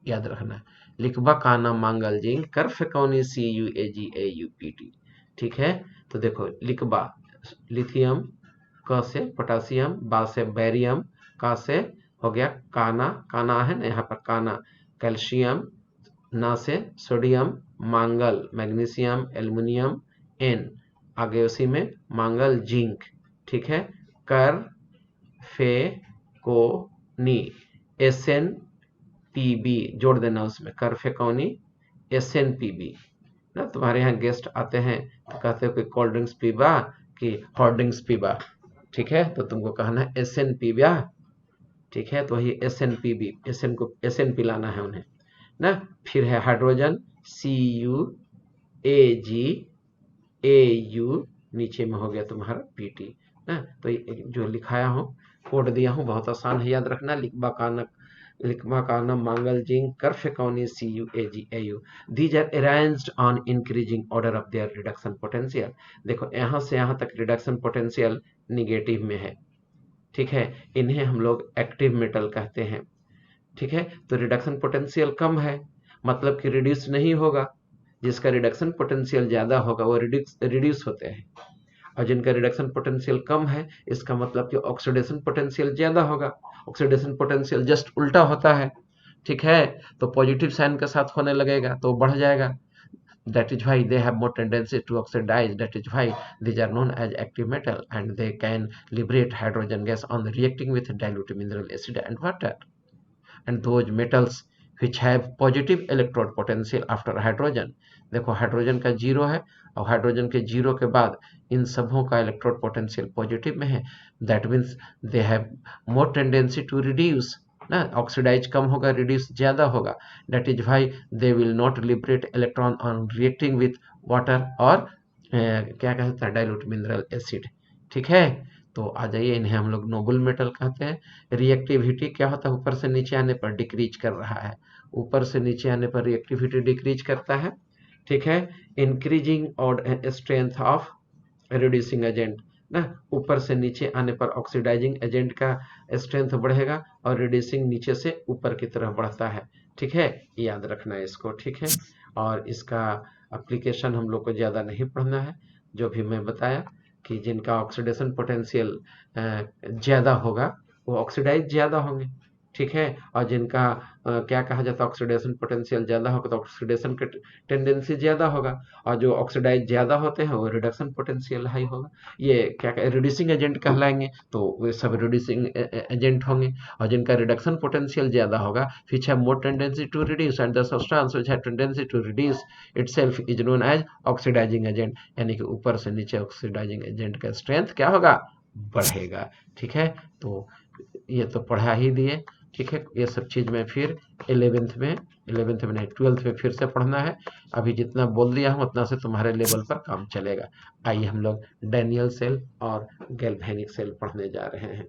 याद रखना। लिखबा, काना, मांगल, जिंक, कर फेकौनी, CUAGAUPT। ठीक है, तो देखो लिखबा, लिथियम, क से पोटासियम, बा से बैरियम, का से हो गया काना, काना है ना यहाँ पर काना, कैल्शियम, ना से सोडियम, मांगल, मैग्नीशियम, एल्युमिनियम, एन, आगे उसी में मांगल, जिंक। ठीक है, कर फे को नी, SNPB जोड़ देना उसमें, कर फेकौनी SNPB ना। तुम्हारे यहाँ गेस्ट आते हैं तो कहते हो कि कोल्ड ड्रिंक्स पीबा कि हॉट ड्रिंक्स पीबा, ठीक है, तो तुमको कहना है SN पीबा। ठीक है, तो वही SNPB, SN को SN पिलाना है उन्हें ना। फिर है हाइड्रोजन, CUAGAU, नीचे में हो गया तुम्हारा PT ना। तो ये जो लिखाया हूँ, कोड दिया हूँ, बहुत आसान है याद रखना। लिखबा, कानक, लिखबा, कानम, मांगल, जिंक, कर फेकौनी, CUAGAU। These are arranged on increasing order of their reduction potential. देखो यहाँ से यहाँ तक रिडक्शन पोटेंशियल निगेटिव में है। ठीक है, इन्हें हम लोग एक्टिव मेटल कहते हैं। ठीक है, तो रिडक्शन पोटेंशियल कम है, मतलब कि रिड्यूस नहीं होगा। जिसका रिडक्शन पोटेंशियल ज्यादा होगा वो रिड्यूस होते हैं, और जिनका रिडक्शन पोटेंशियल कम है, इसका मतलब कि ऑक्सीडेशन पोटेंशियल ज्यादा होगा। ऑक्सीडेशन पोटेंशियल जस्ट उल्टा होता है। ठीक है, तो पॉजिटिव साइन के साथ होने लगेगा तो बढ़ जाएगा। That is why they have more tendency to oxidize. That is why these are known as active metal, and they can liberate hydrogen gas on the reacting with dilute mineral acid and water. And those metals which have positive electrode potential after hydrogen, देखो hydrogen का zero है, और hydrogen के zero के बाद इन सबों का electrode potential positive में है। That means they have more tendency to reduce, ना, ऑक्सीडाइज कम होगा, रिड्यूस ज्यादा होगा, that is why they will not liberate electron on reacting with water और क्या कहते हैं, डाइल्यूट मिनरल एसिड। ठीक है, तो आ जाइए, इन्हें हम लोग नोबल मेटल कहते हैं। रिएक्टिविटी क्या होता है, ऊपर से नीचे आने पर डिक्रीज कर रहा है, ऊपर से नीचे आने पर रिएक्टिविटी डिक्रीज करता है। ठीक है, इंक्रीजिंग और स्ट्रेंथ ऑफ रिड्यूसिंग एजेंट, ना, ऊपर से नीचे आने पर ऑक्सीडाइजिंग एजेंट का स्ट्रेंथ बढ़ेगा और रिड्यूसिंग नीचे से ऊपर की तरफ बढ़ता है। ठीक है, याद रखना है इसको। ठीक है, और इसका एप्लीकेशन हम लोग को ज़्यादा नहीं पढ़ना है, जो भी मैं बताया कि जिनका ऑक्सीडेशन पोटेंशियल ज़्यादा होगा वो ऑक्सीडाइज ज़्यादा होंगे। ठीक है, और जिनका क्या कहा जाता है, ऑक्सीडेशन पोटेंशियल ज़्यादा होगा तो ऑक्सीडेशन का टेंडेंसी ज़्यादा होगा, और जो ऑक्सीडाइज ज़्यादा होते हैं वो रिडक्शन पोटेंशियल हाई होगा। ये क्या रिड्यूसिंग एजेंट कहलाएंगे, तो वे सब रिड्यूसिंग एजेंट होंगे। और जिनका रिडक्शन पोटेंशियल ज़्यादा होगा, which have more tendency to reduce, and the substance which have tendency to reduce itself is known as oxidising agent, यानी कि ऊपर से नीचे ऑक्सीडाइजिंग एजेंट का स्ट्रेंथ क्या होगा, बढ़ेगा। ठीक है, तो ये तो पढ़ा ही दिए। ठीक है, ये सब चीज़ में फिर 11th में नहीं, 12th में फिर से पढ़ना है। अभी जितना बोल दिया हूँ उतना से तुम्हारे लेवल पर काम चलेगा। आइए हम लोग डैनियल सेल और गैल्वेनिक सेल पढ़ने जा रहे हैं।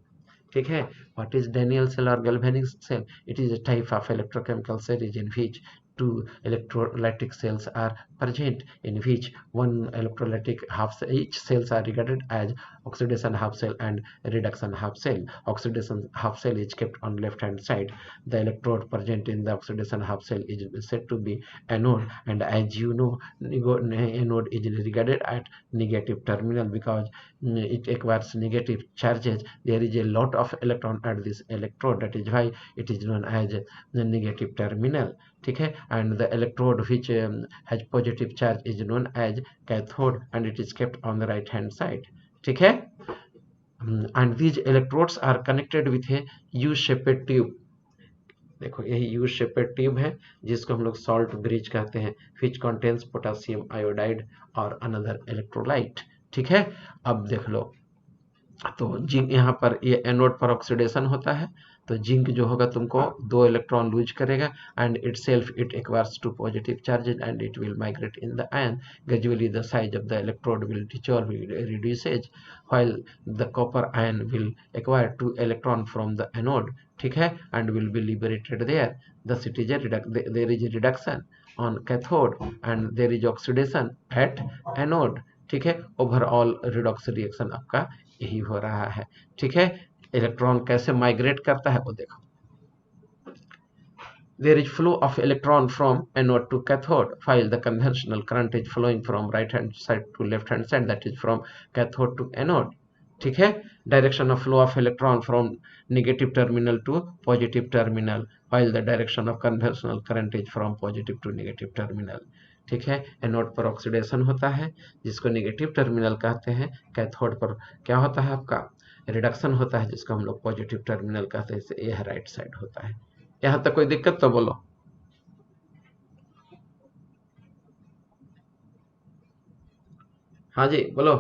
ठीक है, व्हाट इज डैनियल सेल और galvanic cell? It is a type of electrochemical series in which two electrolytic cells are present, in which one electrolytic half cell, each cells are regarded as oxidation half cell and reduction half cell. Oxidation half cell is kept on left hand side. The electrode present in the oxidation half cell is said to be anode, and as you know, anode is regarded at negative terminal because it acquires negative charges. There is a lot of electron at this electrode, that is why it is known as the negative terminal. ठीक है, and the electrode which has positive charge is known as cathode, and it is kept on the right hand side. ठीक है, and these electrodes are connected with a U-shaped tube. देखो यही you shaped tube है जिसको हम लोग salt bridge कहते हैं, विच कंटेन्स पोटासियम आयोडाइड और अनदर इलेक्ट्रोलाइट। ठीक है, अब देख लो, तो जिंक यहाँ पर ये एनोड पर ऑक्सीडेशन होता है, तो जिंक जो होगा तुमको 2 इलेक्ट्रॉन लूज करेगा, and it self it acquires 2 positive charges and it will migrate in the ion. Gradually the size of the electrode will dissolve, reduces, while the copper ion will acquire 2 electron from the anode. ठीक है, and will be liberated there. Thus it is there is a reduction on cathode and there is oxidation at anode. ठीक है, overall redox reaction आपका यही हो रहा है। ठीक है, इलेक्ट्रॉन कैसे माइग्रेट करता है वो देखो। There is flow of electron from anode to cathode, while the conventional current is flowing from right hand side to left hand side, that is from cathode to anode. ठीक है, direction of flow of electron from negative terminal to positive terminal, while the direction of conventional current is from positive to negative terminal. ठीक है, anode पर oxidation होता है जिसको negative terminal कहते हैं, कैथोड पर क्या होता है आपका रिडक्शन होता है जिसको हम लोग पॉजिटिव टर्मिनल कहते हैं। यह राइट साइड होता है। यहाँ तक कोई दिक्कत तो बोलो। हाँ जी बोलो।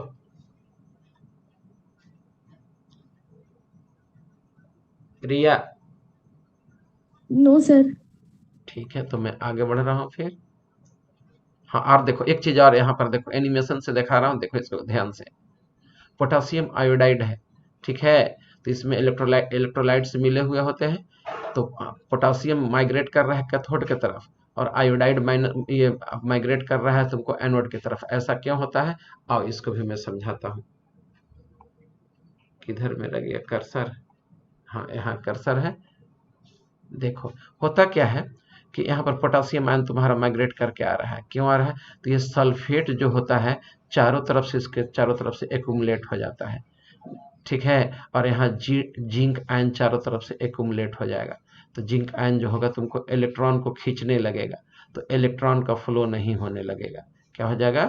रिया। No sir. ठीक है, तो मैं आगे बढ़ रहा हूँ फिर। हाँ, और देखो एक चीज और, यहाँ पर देखो एनिमेशन से दिखा रहा हूँ, देखो इसको ध्यान से। पोटासियम आयोडाइड है, ठीक है, तो इसमें इलेक्ट्रोलाइट्स मिले हुए होते हैं, तो पोटासियम माइग्रेट कर रहा है कैथोड की तरफ और आयोडाइड ये माइग्रेट कर रहा है तुमको एनोड की तरफ। ऐसा क्यों होता है, आओ इसको भी मैं समझाता हूँ। किधर में लग गया कर्सर? हाँ, यहाँ कर्सर है। देखो होता क्या है कि यहाँ पर पोटासियम आयन तुम्हारा माइग्रेट करके आ रहा है, क्यों आ रहा है, तो ये सल्फेट जो होता है चारों तरफ से, इसके चारों तरफ से एक्यूमुलेट हो जाता है। ठीक है, और यहाँ जिंक आयन चारों तरफ से एक्यूमुलेट हो जाएगा, तो जिंक आयन जो होगा तुमको इलेक्ट्रॉन को खींचने लगेगा, तो इलेक्ट्रॉन का फ्लो नहीं होने लगेगा। क्या हो जाएगा,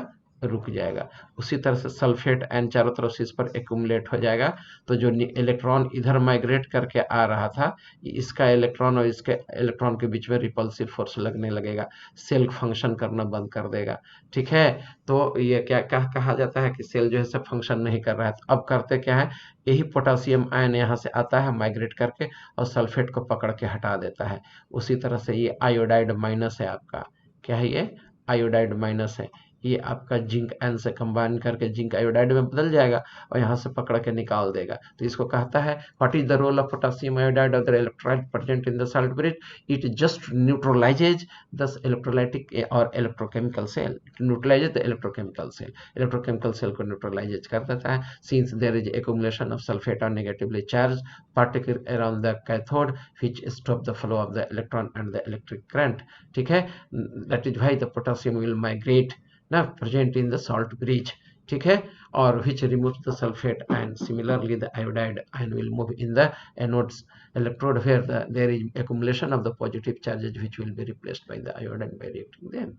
रुक जाएगा। उसी तरह से सल्फेट आयन चारों तरफ से इस पर एक्यूमुलेट हो जाएगा, तो जो इलेक्ट्रॉन इधर माइग्रेट करके आ रहा था, इसका इलेक्ट्रॉन और इसके इलेक्ट्रॉन के बीच में रिपल्सिव फोर्स लगने लगेगा, सेल फंक्शन करना बंद कर देगा। ठीक है, तो ये क्या कहा जाता है कि सेल जो है सब फंक्शन नहीं कर रहा है। तो अब करते क्या है, यही पोटासियम आयन यहाँ से आता है माइग्रेट करके और सल्फेट को पकड़ के हटा देता है। उसी तरह से ये आयोडाइड माइनस है आपका, क्या है ये, आयोडाइड माइनस है, ये आपका जिंक एन से कंबाइन करके जिंक आयोडाइड में बदल जाएगा और यहाँ से पकड़ के निकाल देगा। तो इसको कहता है what is the role of potassium iodide other electrolyte present in the salt bridge, it just neutralizes the electrolytic और electrochemical cell, neutralizes the electrochemical cell, electrochemical cell को न्यूट्रलाइजेज कर देता है। Since there is accumulation of sulphate और negatively charge particle around the cathode which stop the flow of the electron and the electric current. ठीक है, that is why the potassium will migrate ना present in the salt bridge. ठीक है, और which removes the sulfate and similarly the iodide ion will move in the anodes electrode where there is accumulation of the positive charges which will be replaced by the iodine by reacting them।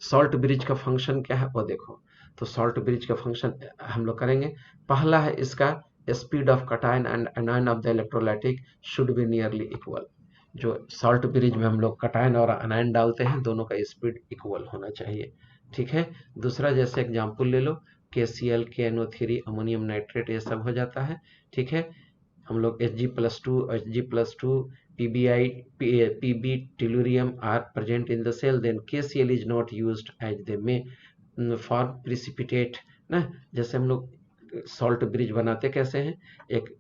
Salt bridge का function क्या है वो देखो, तो salt bridge का function हम लोग करेंगे। पहला है इसका speed of cation and anion of the electrolytic should be nearly equal. जो सॉल्ट ब्रिज में हम लोग कटायन और अनायन डालते हैं दोनों का स्पीड इक्वल होना चाहिए। ठीक है, दूसरा जैसे एग्जांपल ले लो KCl KNO3 अमोनियम नाइट्रेट ये सब हो जाता है। ठीक है, हम लोग Hg+2 Hg+2 PBI PB tellurium are present in the cell, then KCl is not used as they may form precipitate ना। जैसे हम लोग सॉल्ट ब्रिज बनाते कैसे हैं, एक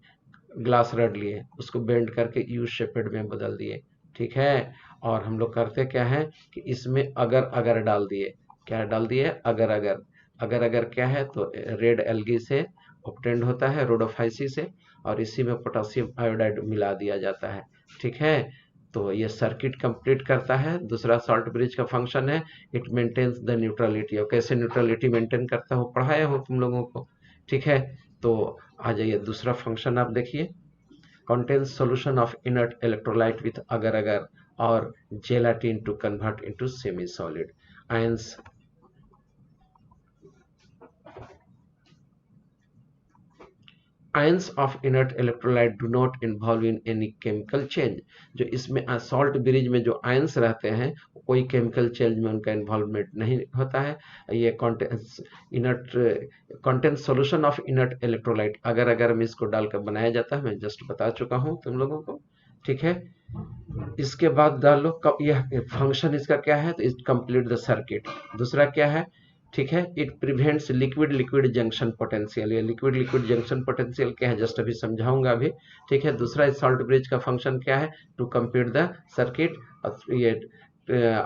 ग्लास रड लिए उसको बेंड करके यू शेपेड में बदल दिए। ठीक है, और हम लोग करते क्या है कि इसमें अगर अगर डाल दिए, क्या डाल दिए, अगर अगर, अगर अगर क्या है तो रेड एल्गी से ऑब्टेन्ड होता है रोडोफाइसी से, और इसी में पोटासियम आयोडाइड मिला दिया जाता है। ठीक है, तो ये सर्किट कंप्लीट करता है। दूसरा सॉल्ट ब्रिज का फंक्शन है इट मेंटेन्स द न्यूट्रलिटी, और कैसे न्यूट्रलिटी मेंटेन करता हो पढ़ाया हो तुम लोगों को। ठीक है, तो आ जाइए दूसरा फंक्शन आप देखिए, contains solution of inert electrolyte with agar agar or gelatin to convert into semi solid ions। Ions of inert electrolyte do not involve in any chemical change. जो इसमें सॉल्ट ब्रिज में जो आयंस रहते हैं कोई chemical change में उनका involvement नहीं होता है। ये contains solution of inert electrolyte, अगर अगर में इसको डालकर बनाया जाता है, मैं जस्ट बता चुका हूँ तुम लोगों को। ठीक है, इसके बाद डाल लो कब यह फंक्शन इसका क्या है, तो इट कंप्लीट द सर्किट। दूसरा क्या है, ठीक है, it prevents liquid liquid junction potential. ये लिक्विड लिक्विड जंक्शन पोटेंशियल क्या है जस्ट अभी समझाऊंगा अभी। ठीक है, दूसरा सॉल्ट ब्रिज का फंक्शन क्या है, टू कंप्लीट द सर्किट,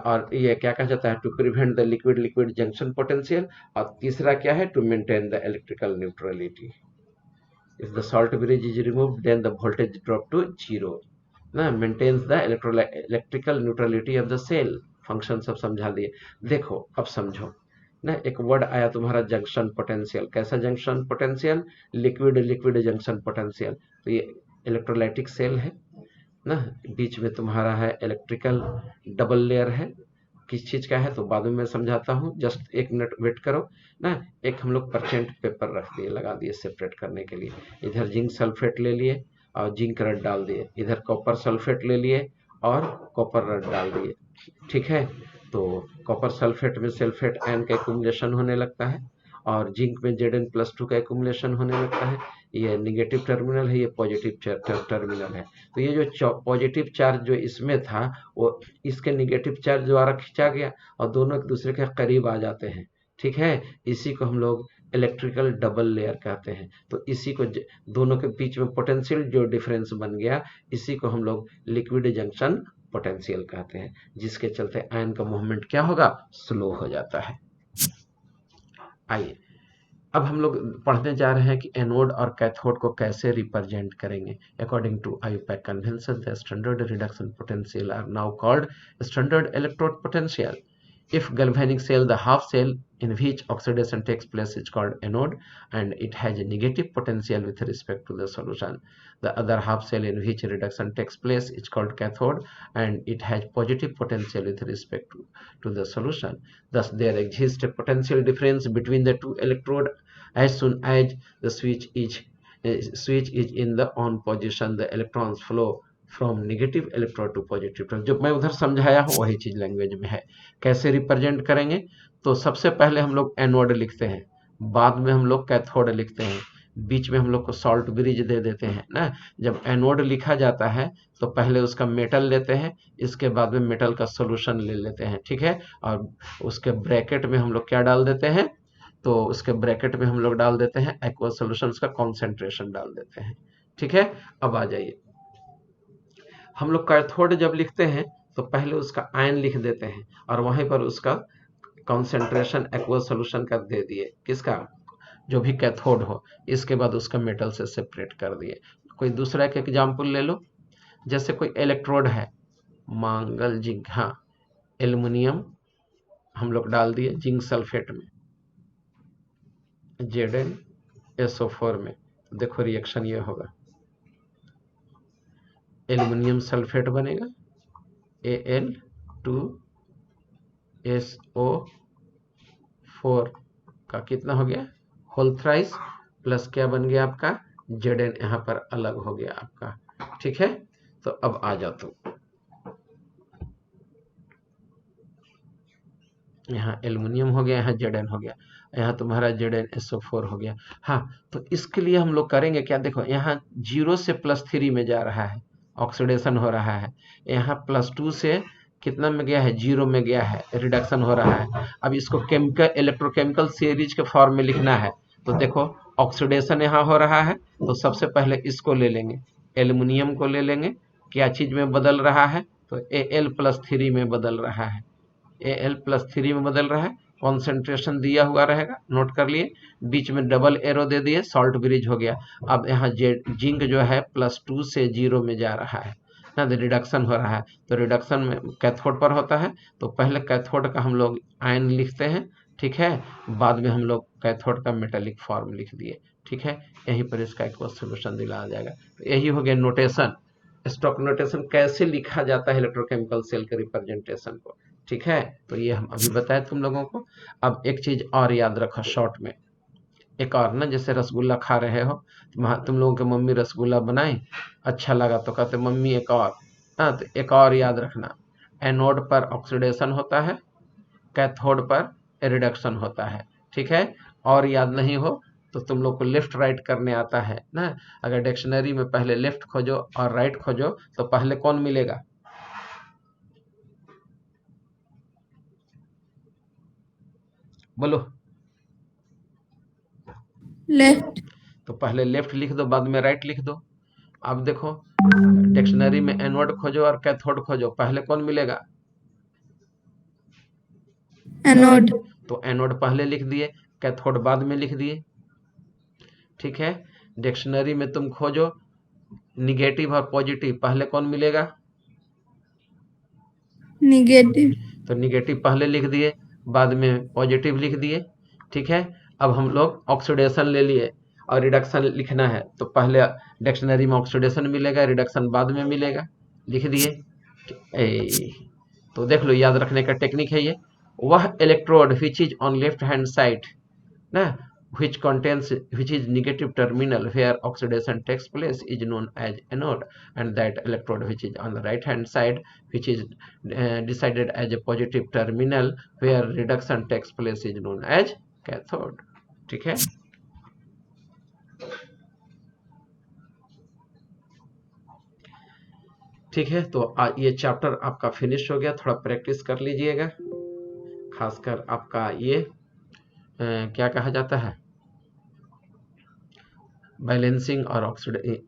और ये क्या कहा जाता है, to prevent the liquid liquid junction potential. और तीसरा क्या है, to maintain the electrical neutrality. If the salt bridge is removed then the voltage drop to zero ना, maintains the electrical neutrality of the cell. Function सब समझा दिए। देखो अब समझो ना, एक वर्ड आया तुम्हारा जंक्शन पोटेंशियल। कैसा junction potential, liquid liquid junction potential. तो ये इलेक्ट्रोलाइटिक सेल है ना, बीच में तुम्हारा है इलेक्ट्रिकल डबल लेयर है, किस चीज का है तो बाद में मैं समझाता हूँ, जस्ट एक मिनट वेट करो ना। एक हम लोग परसेंट पेपर रख दिए, लगा दिए सेपरेट करने के लिए। इधर जिंक सल्फेट ले लिए और जिंक रड डाल दिए, इधर कॉपर सल्फेट ले लिए और कॉपर रड डाल दिए। ठीक है, तो कॉपर सल्फेट में सल्फेट आयन का एक्युमुलेशन होने लगता है और जिंक में Zn+2 का एक्युमुलेशन होने लगता है। ये नेगेटिव टर्मिनल है, ये पॉजिटिव टर्मिनल है। तो ये जो पॉजिटिव चार्ज जो इसमें था वो इसके नेगेटिव चार्ज द्वारा खींचा गया और दोनों एक दूसरे के करीब आ जाते हैं। ठीक है, इसी को हम लोग इलेक्ट्रिकल डबल लेयर कहते हैं। तो इसी को दोनों के बीच में पोटेंशियल जो डिफरेंस बन गया, इसी को हम लोग लिक्विड जंक्शन पोटेंशियल कहते हैं, जिसके चलते आयन का मूवमेंट क्या होगा, स्लो हो जाता है। आइए अब हम लोग पढ़ने जा रहे हैं कि एनोड और कैथोड को कैसे रिप्रेजेंट करेंगे। According to IUPAC convention the standard reduction potential are now called standard electrode potential. If galvanic cell, the half cell in which oxidation takes place is called anode, and it has a negative potential with respect to the solution. The other half cell in which reduction takes place is called cathode, and it has positive potential with respect to the solution. Thus there exists a potential difference between the two electrode. As soon as the switch is in the on position, the electrons flow from negative electron to positive. जो मैं उधर समझाया हूँ वही चीज language में है। कैसे रिप्रेजेंट करेंगे? तो सबसे पहले हम लोग एनोड लिखते हैं, बाद में हम लोग कैथोड लिखते हैं, बीच में हम लोग को सॉल्ट ब्रिज दे देते हैं ना। जब एनोड लिखा जाता है तो पहले उसका मेटल लेते हैं, इसके बाद में मेटल का सोल्यूशन ले लेते हैं, ठीक है। और उसके ब्रैकेट में हम लोग क्या डाल देते हैं? तो उसके ब्रैकेट में हम लोग डाल देते हैं एक्वस सोल्यूशन का कॉन्सेंट्रेशन डाल देते हैं, ठीक है। अब आ जाइए, हम लोग कैथोड जब लिखते हैं तो पहले उसका आयन लिख देते हैं और वहीं पर उसका कॉन्सेंट्रेशन एक्वस सोल्यूशन का दे दिए, किसका? जो भी कैथोड हो, इसके बाद उसका मेटल से सेपरेट कर दिए। कोई दूसरा एक एग्जाम्पल ले लो, जैसे कोई इलेक्ट्रोड है, मांगल जिंक, हाँ, एल्युमिनियम हम लोग डाल दिए जिंक सल्फेट में, ZnSO4 में, देखो रिएक्शन ये होगा, एल्युमिनियम सल्फेट बनेगा, Al2SO4 का कितना हो गया? होल थ्राइस, प्लस क्या बन गया आपका? Zn यहाँ पर अलग हो गया आपका, ठीक है। तो अब आ जाओ तुम, यहाँ एल्युमिनियम हो गया, यहाँ Zn हो गया, यहाँ तुम्हारा ZnSO4 हो गया। हाँ, तो इसके लिए हम लोग करेंगे क्या? देखो यहाँ 0 से +3 में जा रहा है, ऑक्सीडेशन हो रहा है। यहाँ +2 से कितना में गया है? 0 में गया है, रिडक्शन हो रहा है। अब इसको केमिकल इलेक्ट्रोकेमिकल सीरीज के फॉर्म में लिखना है, तो देखो ऑक्सीडेशन यहाँ हो रहा है, तो सबसे पहले इसको ले लेंगे, एल्युमिनियम को ले लेंगे, क्या चीज में बदल रहा है? तो Al+3 में बदल रहा है, Al+3 में बदल रहा है, कॉन्सेंट्रेशन दिया हुआ रहेगा, नोट कर लिए, बीच में डबल एरो दे दिए, सॉल्ट ब्रिज हो गया। अब यहाँ जिंक जो है +2 से 0 में जा रहा है ना, तो रिडक्शन हो रहा है, तो रिडक्शन में कैथोड पर होता है, तो पहले कैथोड का हम लोग आयन लिखते हैं, ठीक है, बाद में हम लोग कैथोड का मेटालिक फॉर्म लिख दिए, ठीक है। यहीं पर इसका एक सोल्यूशन दिलाया जाएगा। तो यही हो गया नोटेशन, स्टॉक नोटेशन कैसे लिखा जाता है इलेक्ट्रोकेमिकल सेल के रिप्रेजेंटेशन को, ठीक है। तो ये हम अभी बताए तुम लोगों को। अब एक चीज और याद रखो शॉर्ट में, एक और ना, जैसे रसगुल्ला खा रहे हो, तुम लोगों के मम्मी रसगुल्ला बनाई, अच्छा लगा तो कहते मम्मी एक और, हाँ, तो एक और याद रखना, एनोड पर ऑक्सीडेशन होता है, कैथोड पर रिडक्शन होता है, ठीक है। और याद नहीं हो तो तुम लोग को लेफ्ट राइट करने आता है ना, अगर डिक्शनरी में पहले लेफ्ट खोजो और राइट खोजो तो पहले कौन मिलेगा? बोलो। लेफ्ट। तो पहले लेफ्ट लिख दो, बाद में राइट लिख दो। अब देखो डिक्शनरी में एनोड खोजो और कैथोड खोजो, पहले कौन मिलेगा? एनोड। तो एनोड पहले लिख दिए, कैथोड बाद में लिख दिए, ठीक है। डिक्शनरी में तुम खोजो निगेटिव और पॉजिटिव, पहले कौन मिलेगा? निगेटिव। तो निगेटिव पहले लिख दिए, बाद में पॉजिटिव लिख दिए, ठीक है। अब हम लोग ऑक्सीडेशन ले लिए और रिडक्शन लिखना है, तो पहले डिक्शनरी में ऑक्सीडेशन मिलेगा, रिडक्शन बाद में मिलेगा, लिख दिए। तो देख लो, याद रखने का टेक्निक है ये। वह electrode which is on left hand side ना, which is negative terminal where oxidation takes place is known as anode, and that electrode which is on the right hand side which is decided as a positive terminal where reduction takes place is known as cathode, ठीक है। ठीक है, तो ये chapter आपका finish हो गया, थोड़ा प्रैक्टिस कर लीजिएगा, खासकर आपका ये क्या कहा जाता है, बैलेंसिंग और ऑक्सीडेशन